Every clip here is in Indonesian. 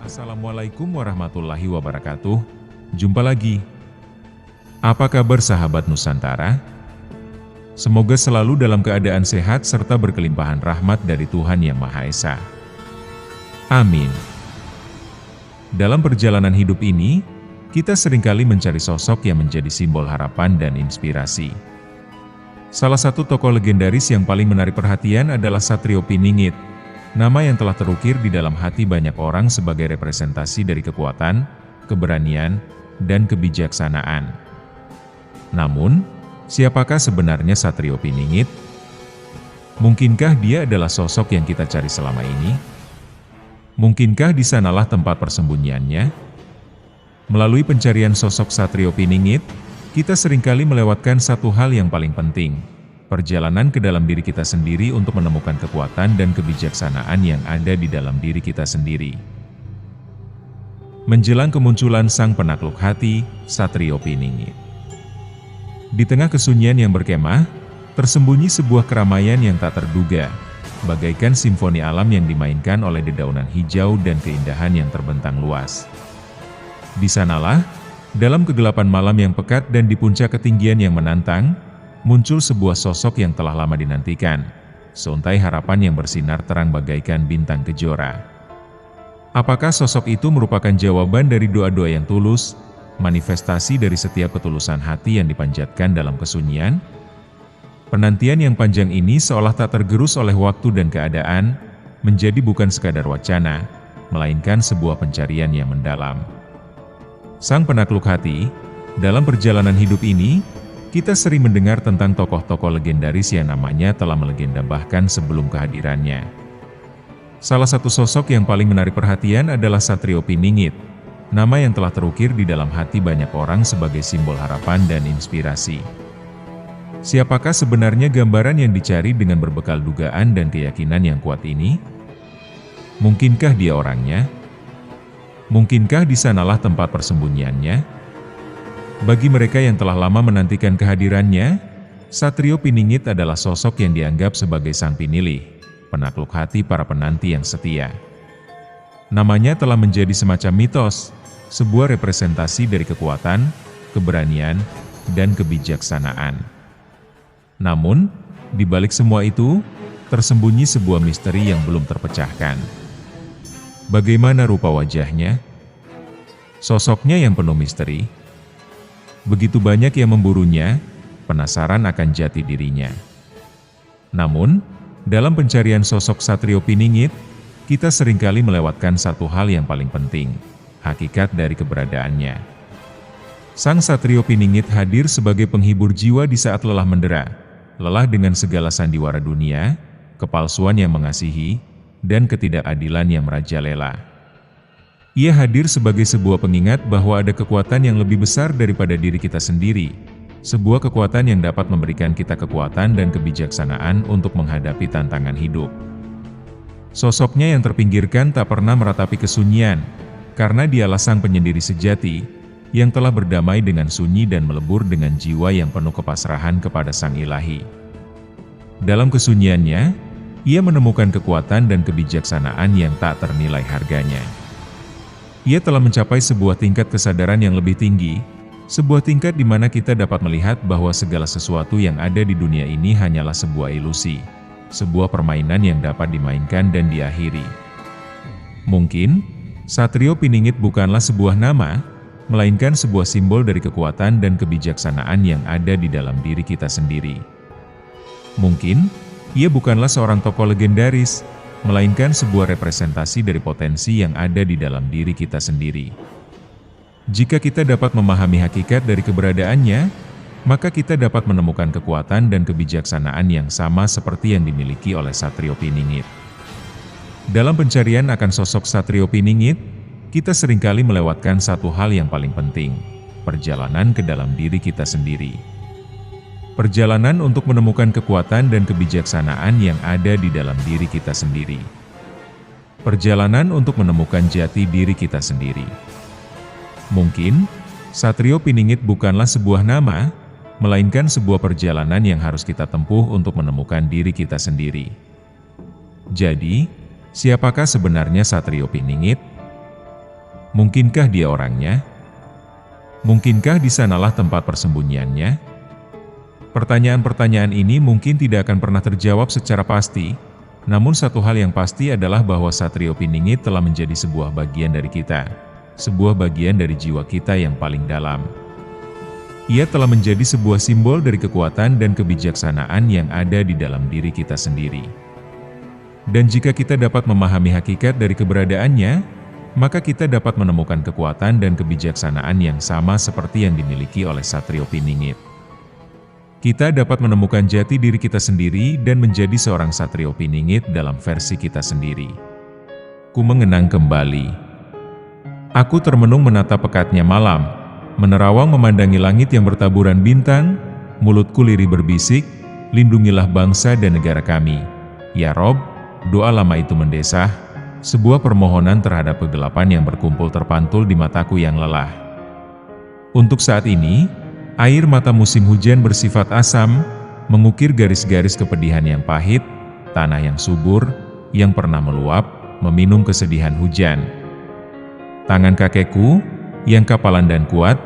Assalamualaikum warahmatullahi wabarakatuh. Jumpa lagi. Apa kabar sahabat Nusantara? Semoga selalu dalam keadaan sehat serta berkelimpahan rahmat dari Tuhan Yang Maha Esa. Amin. Dalam perjalanan hidup ini, kita seringkali mencari sosok yang menjadi simbol harapan dan inspirasi. Salah satu tokoh legendaris yang paling menarik perhatian adalah Satrio Piningit, nama yang telah terukir di dalam hati banyak orang sebagai representasi dari kekuatan, keberanian, dan kebijaksanaan. Namun, siapakah sebenarnya Satrio Piningit? Mungkinkah dia adalah sosok yang kita cari selama ini? Mungkinkah di sanalah tempat persembunyiannya? Melalui pencarian sosok Satrio Piningit, kita seringkali melewatkan satu hal yang paling penting, perjalanan ke dalam diri kita sendiri untuk menemukan kekuatan dan kebijaksanaan yang ada di dalam diri kita sendiri. Menjelang kemunculan sang penakluk hati, Satrio Piningit. Di tengah kesunyian yang berkemah, tersembunyi sebuah keramaian yang tak terduga, bagaikan simfoni alam yang dimainkan oleh dedaunan hijau dan keindahan yang terbentang luas. Di sanalah, dalam kegelapan malam yang pekat dan di puncak ketinggian yang menantang, muncul sebuah sosok yang telah lama dinantikan, seuntai harapan yang bersinar terang bagaikan bintang kejora. Apakah sosok itu merupakan jawaban dari doa-doa yang tulus, manifestasi dari setiap ketulusan hati yang dipanjatkan dalam kesunyian? Penantian yang panjang ini seolah tak tergerus oleh waktu dan keadaan, menjadi bukan sekadar wacana, melainkan sebuah pencarian yang mendalam. Sang penakluk hati, dalam perjalanan hidup ini, kita sering mendengar tentang tokoh-tokoh legendaris yang namanya telah melegenda bahkan sebelum kehadirannya. Salah satu sosok yang paling menarik perhatian adalah Satrio Piningit, nama yang telah terukir di dalam hati banyak orang sebagai simbol harapan dan inspirasi. Siapakah sebenarnya gambaran yang dicari dengan berbekal dugaan dan keyakinan yang kuat ini? Mungkinkah dia orangnya? Mungkinkah di sanalah tempat persembunyiannya? Bagi mereka yang telah lama menantikan kehadirannya, Satrio Piningit adalah sosok yang dianggap sebagai sang pinilih, penakluk hati para penanti yang setia. Namanya telah menjadi semacam mitos, sebuah representasi dari kekuatan, keberanian, dan kebijaksanaan. Namun, di balik semua itu, tersembunyi sebuah misteri yang belum terpecahkan. Bagaimana rupa wajahnya? Sosoknya yang penuh misteri. Begitu banyak yang memburunya, penasaran akan jati dirinya. Namun, dalam pencarian sosok Satrio Piningit, kita seringkali melewatkan satu hal yang paling penting, hakikat dari keberadaannya. Sang Satrio Piningit hadir sebagai penghibur jiwa di saat lelah mendera, lelah dengan segala sandiwara dunia, kepalsuan yang mengasihi, dan ketidakadilan yang merajalela. Ia hadir sebagai sebuah pengingat bahwa ada kekuatan yang lebih besar daripada diri kita sendiri, sebuah kekuatan yang dapat memberikan kita kekuatan dan kebijaksanaan untuk menghadapi tantangan hidup. Sosoknya yang terpinggirkan tak pernah meratapi kesunyian, karena dialah sang penyendiri sejati, yang telah berdamai dengan sunyi dan melebur dengan jiwa yang penuh kepasrahan kepada Sang Ilahi. Dalam kesunyiannya, ia menemukan kekuatan dan kebijaksanaan yang tak ternilai harganya. Ia telah mencapai sebuah tingkat kesadaran yang lebih tinggi, sebuah tingkat di mana kita dapat melihat bahwa segala sesuatu yang ada di dunia ini hanyalah sebuah ilusi, sebuah permainan yang dapat dimainkan dan diakhiri. Mungkin, Satrio Piningit bukanlah sebuah nama, melainkan sebuah simbol dari kekuatan dan kebijaksanaan yang ada di dalam diri kita sendiri. Mungkin, ia bukanlah seorang tokoh legendaris, melainkan sebuah representasi dari potensi yang ada di dalam diri kita sendiri. Jika kita dapat memahami hakikat dari keberadaannya, maka kita dapat menemukan kekuatan dan kebijaksanaan yang sama seperti yang dimiliki oleh Satrio Piningit. Dalam pencarian akan sosok Satrio Piningit, kita seringkali melewatkan satu hal yang paling penting, perjalanan ke dalam diri kita sendiri. Perjalanan untuk menemukan kekuatan dan kebijaksanaan yang ada di dalam diri kita sendiri. Perjalanan untuk menemukan jati diri kita sendiri. Mungkin, Satrio Piningit bukanlah sebuah nama, melainkan sebuah perjalanan yang harus kita tempuh untuk menemukan diri kita sendiri. Jadi, siapakah sebenarnya Satrio Piningit? Mungkinkah dia orangnya? Mungkinkah di sanalah tempat persembunyiannya? Pertanyaan-pertanyaan ini mungkin tidak akan pernah terjawab secara pasti, namun satu hal yang pasti adalah bahwa Satrio Piningit telah menjadi sebuah bagian dari kita, sebuah bagian dari jiwa kita yang paling dalam. Ia telah menjadi sebuah simbol dari kekuatan dan kebijaksanaan yang ada di dalam diri kita sendiri. Dan jika kita dapat memahami hakikat dari keberadaannya, maka kita dapat menemukan kekuatan dan kebijaksanaan yang sama seperti yang dimiliki oleh Satrio Piningit. Kita dapat menemukan jati diri kita sendiri dan menjadi seorang Satrio Piningit dalam versi kita sendiri. Ku mengenang kembali. Aku termenung menatap pekatnya malam, menerawang memandangi langit yang bertaburan bintang, mulutku lirih berbisik, lindungilah bangsa dan negara kami. Ya Rob, doa lama itu mendesah, sebuah permohonan terhadap kegelapan yang berkumpul terpantul di mataku yang lelah. Untuk saat ini, air mata musim hujan bersifat asam, mengukir garis-garis kepedihan yang pahit, tanah yang subur, yang pernah meluap, meminum kesedihan hujan. Tangan kakekku, yang kapalan dan kuat,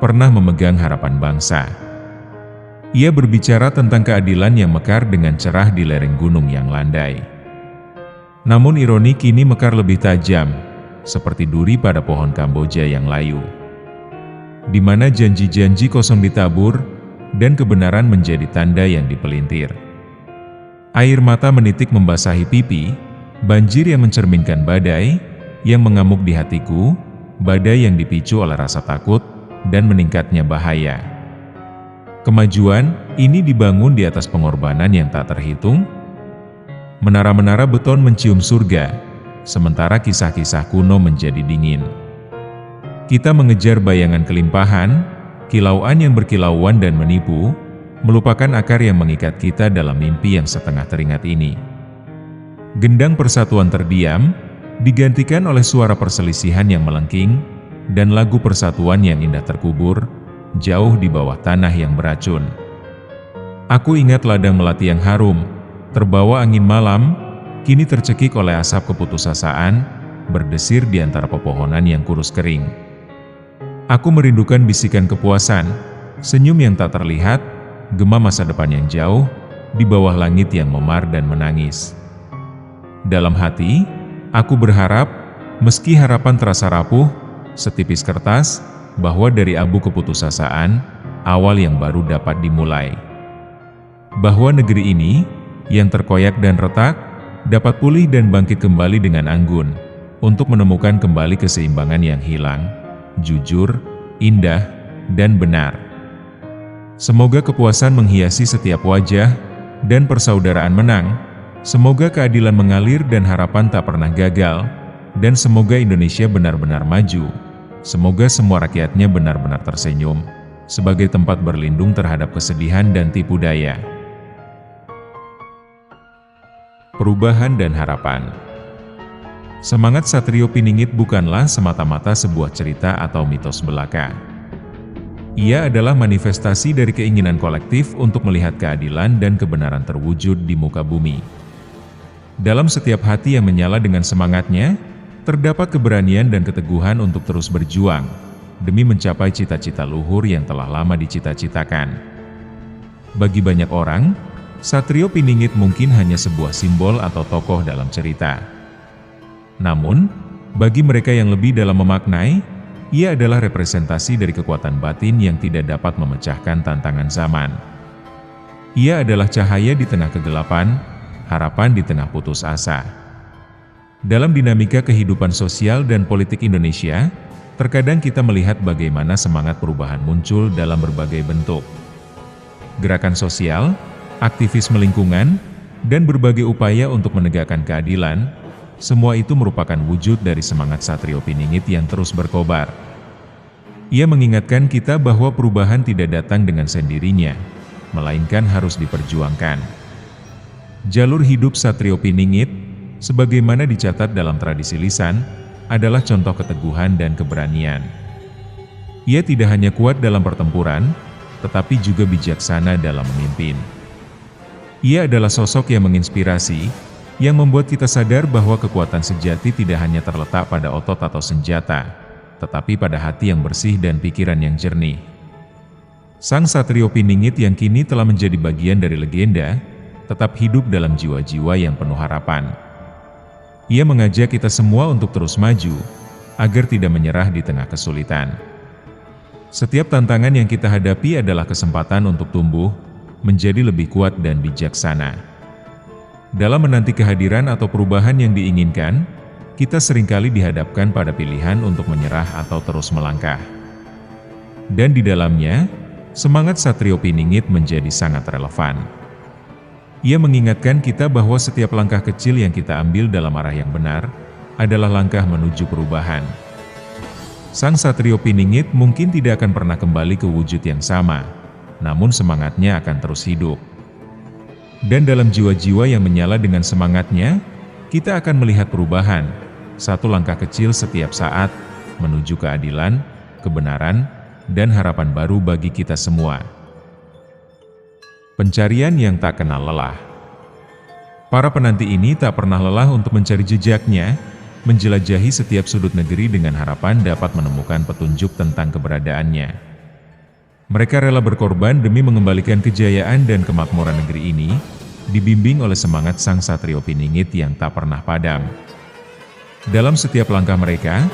pernah memegang harapan bangsa. Ia berbicara tentang keadilan yang mekar dengan cerah di lereng gunung yang landai. Namun ironi kini mekar lebih tajam, seperti duri pada pohon Kamboja yang layu, di mana janji-janji kosong ditabur, dan kebenaran menjadi tanda yang dipelintir. Air mata menitik membasahi pipi, banjir yang mencerminkan badai, yang mengamuk di hatiku, badai yang dipicu oleh rasa takut, dan meningkatnya bahaya. Kemajuan, ini dibangun di atas pengorbanan yang tak terhitung. Menara-menara beton mencium surga, sementara kisah-kisah kuno menjadi dingin. Kita mengejar bayangan kelimpahan, kilauan yang berkilauan dan menipu, melupakan akar yang mengikat kita dalam mimpi yang setengah teringat ini. Gendang persatuan terdiam, digantikan oleh suara perselisihan yang melengking, dan lagu persatuan yang indah terkubur, jauh di bawah tanah yang beracun. Aku ingat ladang melati yang harum, terbawa angin malam, kini tercekik oleh asap keputusasaan, berdesir di antara pepohonan yang kurus kering. Aku merindukan bisikan kepuasan, senyum yang tak terlihat, gema masa depan yang jauh, di bawah langit yang memar dan menangis. Dalam hati, aku berharap, meski harapan terasa rapuh, setipis kertas, bahwa dari abu keputusasaan, awal yang baru dapat dimulai. Bahwa negeri ini, yang terkoyak dan retak, dapat pulih dan bangkit kembali dengan anggun, untuk menemukan kembali keseimbangan yang hilang, jujur, indah, dan benar. Semoga kepuasan menghiasi setiap wajah, dan persaudaraan menang. Semoga keadilan mengalir dan harapan tak pernah gagal, dan semoga Indonesia benar-benar maju. Semoga semua rakyatnya benar-benar tersenyum, sebagai tempat berlindung terhadap kesedihan dan tipu daya. Perubahan dan harapan. Semangat Satrio Piningit bukanlah semata-mata sebuah cerita atau mitos belaka. Ia adalah manifestasi dari keinginan kolektif untuk melihat keadilan dan kebenaran terwujud di muka bumi. Dalam setiap hati yang menyala dengan semangatnya, terdapat keberanian dan keteguhan untuk terus berjuang, demi mencapai cita-cita luhur yang telah lama dicita-citakan. Bagi banyak orang, Satrio Piningit mungkin hanya sebuah simbol atau tokoh dalam cerita. Namun, bagi mereka yang lebih dalam memaknai, ia adalah representasi dari kekuatan batin yang tidak dapat memecahkan tantangan zaman. Ia adalah cahaya di tengah kegelapan, harapan di tengah putus asa. Dalam dinamika kehidupan sosial dan politik Indonesia, terkadang kita melihat bagaimana semangat perubahan muncul dalam berbagai bentuk. Gerakan sosial, aktivisme lingkungan, dan berbagai upaya untuk menegakkan keadilan, semua itu merupakan wujud dari semangat Satrio Piningit yang terus berkobar. Ia mengingatkan kita bahwa perubahan tidak datang dengan sendirinya, melainkan harus diperjuangkan. Jalur hidup Satrio Piningit, sebagaimana dicatat dalam tradisi lisan, adalah contoh keteguhan dan keberanian. Ia tidak hanya kuat dalam pertempuran, tetapi juga bijaksana dalam memimpin. Ia adalah sosok yang menginspirasi, yang membuat kita sadar bahwa kekuatan sejati tidak hanya terletak pada otot atau senjata, tetapi pada hati yang bersih dan pikiran yang jernih. Sang Satrio Piningit yang kini telah menjadi bagian dari legenda, tetap hidup dalam jiwa-jiwa yang penuh harapan. Ia mengajak kita semua untuk terus maju, agar tidak menyerah di tengah kesulitan. Setiap tantangan yang kita hadapi adalah kesempatan untuk tumbuh, menjadi lebih kuat dan bijaksana. Dalam menanti kehadiran atau perubahan yang diinginkan, kita seringkali dihadapkan pada pilihan untuk menyerah atau terus melangkah. Dan di dalamnya, semangat Satrio Piningit menjadi sangat relevan. Ia mengingatkan kita bahwa setiap langkah kecil yang kita ambil dalam arah yang benar, adalah langkah menuju perubahan. Sang Satrio Piningit mungkin tidak akan pernah kembali ke wujud yang sama, namun semangatnya akan terus hidup. Dan dalam jiwa-jiwa yang menyala dengan semangatnya, kita akan melihat perubahan, satu langkah kecil setiap saat, menuju keadilan, kebenaran, dan harapan baru bagi kita semua. Pencarian yang tak kenal lelah. Para penanti ini tak pernah lelah untuk mencari jejaknya, menjelajahi setiap sudut negeri dengan harapan dapat menemukan petunjuk tentang keberadaannya. Mereka rela berkorban demi mengembalikan kejayaan dan kemakmuran negeri ini, dibimbing oleh semangat Sang Satrio Piningit yang tak pernah padam. Dalam setiap langkah mereka,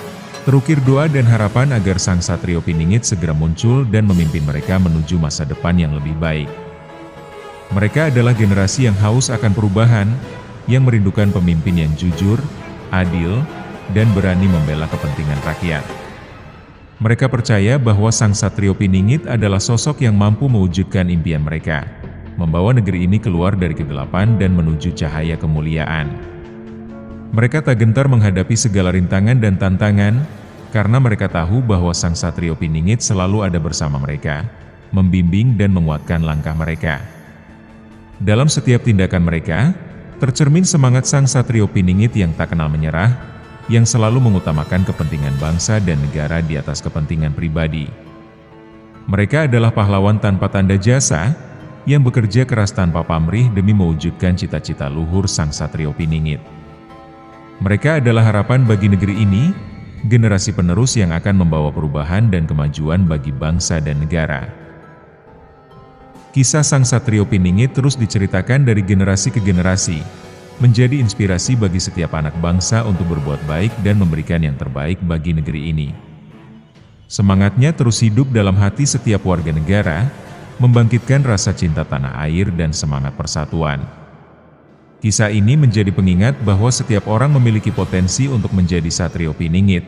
terukir doa dan harapan agar Sang Satrio Piningit segera muncul dan memimpin mereka menuju masa depan yang lebih baik. Mereka adalah generasi yang haus akan perubahan, yang merindukan pemimpin yang jujur, adil, dan berani membela kepentingan rakyat. Mereka percaya bahwa Sang Satrio Piningit adalah sosok yang mampu mewujudkan impian mereka, membawa negeri ini keluar dari kegelapan dan menuju cahaya kemuliaan. Mereka tak gentar menghadapi segala rintangan dan tantangan, karena mereka tahu bahwa Sang Satrio Piningit selalu ada bersama mereka, membimbing dan menguatkan langkah mereka. Dalam setiap tindakan mereka, tercermin semangat Sang Satrio Piningit yang tak kenal menyerah, yang selalu mengutamakan kepentingan bangsa dan negara di atas kepentingan pribadi. Mereka adalah pahlawan tanpa tanda jasa, yang bekerja keras tanpa pamrih demi mewujudkan cita-cita luhur Sang Satrio Piningit. Mereka adalah harapan bagi negeri ini, generasi penerus yang akan membawa perubahan dan kemajuan bagi bangsa dan negara. Kisah Sang Satrio Piningit terus diceritakan dari generasi ke generasi, menjadi inspirasi bagi setiap anak bangsa untuk berbuat baik dan memberikan yang terbaik bagi negeri ini. Semangatnya terus hidup dalam hati setiap warga negara, membangkitkan rasa cinta tanah air dan semangat persatuan. Kisah ini menjadi pengingat bahwa setiap orang memiliki potensi untuk menjadi Satrio Piningit,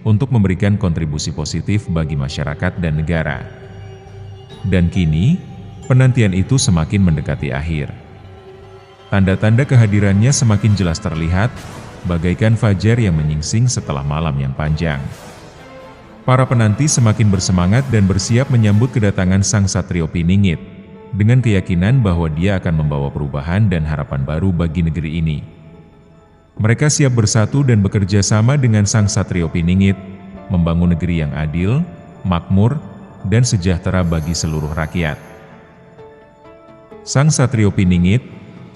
untuk memberikan kontribusi positif bagi masyarakat dan negara. Dan kini, penantian itu semakin mendekati akhir. Tanda-tanda kehadirannya semakin jelas terlihat, bagaikan fajar yang menyingsing setelah malam yang panjang. Para penanti semakin bersemangat dan bersiap menyambut kedatangan Sang Satrio Piningit, dengan keyakinan bahwa dia akan membawa perubahan dan harapan baru bagi negeri ini. Mereka siap bersatu dan bekerja sama dengan Sang Satrio Piningit, membangun negeri yang adil, makmur, dan sejahtera bagi seluruh rakyat. Sang Satrio Piningit,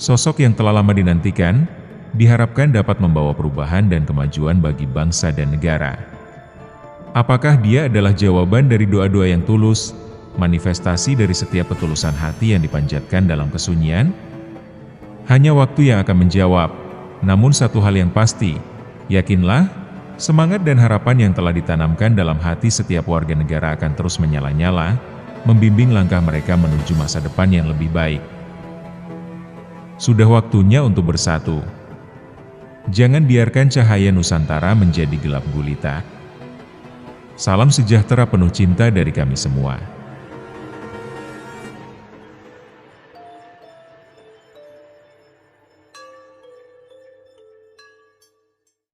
sosok yang telah lama dinantikan, diharapkan dapat membawa perubahan dan kemajuan bagi bangsa dan negara. Apakah dia adalah jawaban dari doa-doa yang tulus, manifestasi dari setiap ketulusan hati yang dipanjatkan dalam kesunyian? Hanya waktu yang akan menjawab, namun satu hal yang pasti, yakinlah, semangat dan harapan yang telah ditanamkan dalam hati setiap warga negara akan terus menyala-nyala, membimbing langkah mereka menuju masa depan yang lebih baik. Sudah waktunya untuk bersatu. Jangan biarkan cahaya Nusantara menjadi gelap gulita. Salam sejahtera penuh cinta dari kami semua.